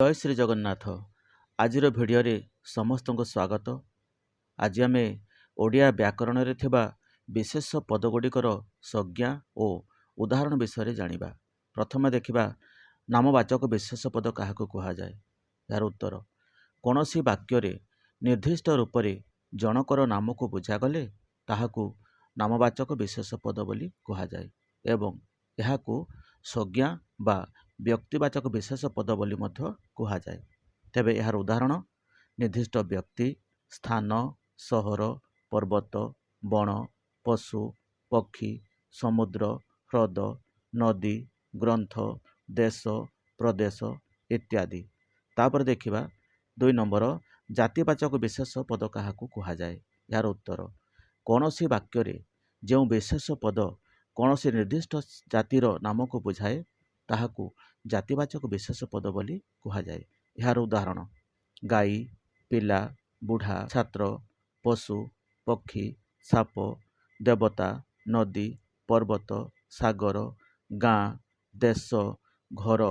जय श्री जगन्नाथ। आजिर भिडियो रे समस्त को स्वागत। आज आमे ओडिया व्याकरण रे थिबा विशेष पदगुड़िकर संज्ञा और उदाहरण विषय जानिबा। प्रथमे देखिबा नामवाचक विशेष पद काहाकु कुहा जाय। यार उत्तर कोनोसी वाक्य रे निर्दिष्ट रूप रे जनकर नाम को बुझा गले ताहाकु नामवाचक विशेष पद बोली कुहा जाय एवं एहाकु संज्ञा बा व्यक्तिवाचक विशेष पद बोली मध्य कुहा जाय। तेबे यार उदाहरण निर्दिष्ट व्यक्ति, स्थान, सहर, पर्वत, बण, पशु, पक्षी, समुद्र, ह्रद, नदी, ग्रंथ, देश, प्रदेश इत्यादि। तापर देखिबा 2 नंबर जातिवाचक विशेष पद काहाकु कुहा जाय। यार उत्तर कोनोसी वाक्य रे जेउ विशेष पद कोनोसी निर्दिष्ट जातिर नाम को बुझाए ताहाकु जातिवाचक विशेष पद बोली कुहा जाय। यार उदाहरण गाई, पिला, बुढ़ा, छात्र, पशु, पक्षी, साप, देवता, नदी, पर्वत, सागर, गाँ, देश, घर,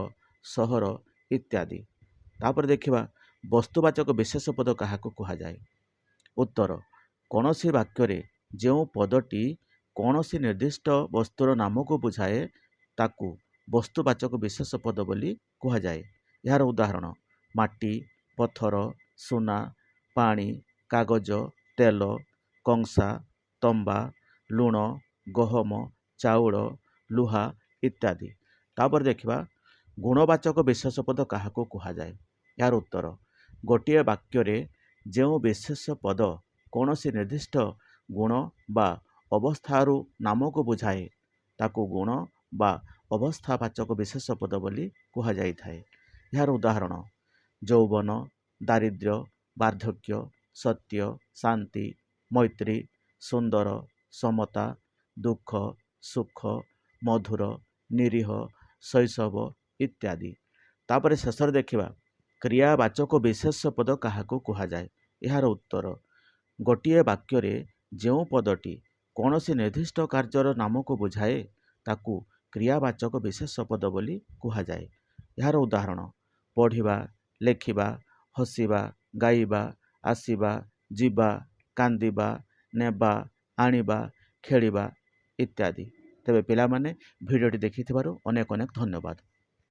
सहर इत्यादि। तापर देखिबा वस्तुवाचक विशेष पद काहाकु कुहा जाय। उत्तर कोनोसी वाक्य रे जेउ पदटी कोनोसी निर्दिष्ट वस्तुर नाम को बुझाए ताकू वस्तुवाचक विशेष पद बोली कुहा जाय। यार उदाहरण माटी, पत्थर, सुना, पानी, कागज, तेल, कंसा, तंबा, लुण, गहम, चाउल, लुहा इत्यादि। तापर देखिबा गुणवाचक विशेष पद काहाकु कुहा जाय। यार उत्तर गोटिए वाक्य रे जेउ विशेष पद कोनोसी निर्दिष्ट गुण बा अवस्थारु नाम को बुझाए ताकू गुण बा अवस्थावाचक विशेष पद बोली कुहा जाय थाए। यार उदाहरण यौवन, दारिद्र्य, वार्धक्य, सत्य, शांति, मैत्री, सुंदर, समता, दुख, सुख, मधुर, निरीह, शैशव इत्यादि। तापर शेषर देखिबा क्रियावाचक विशेष पद काहाकु कुहा जाय। यार उत्तर गोटिए वाक्य रे जेउ पदटी कोनोसी निर्दिष्ट कार्यर नाम को बुझाए ताकू क्रियावाचक विशेष पद बोली कुहा जाय। यार उदाहरण पढ़िबा, लेखिबा, हसिबा, गाइबा, आसिबा, जिबा, कांदिबा, नेबा, आनिबा, खेलिबा इत्यादि। तेबे पिला माने भिडियोटी देखिथिबारु अनेक अनेक धन्यवाद।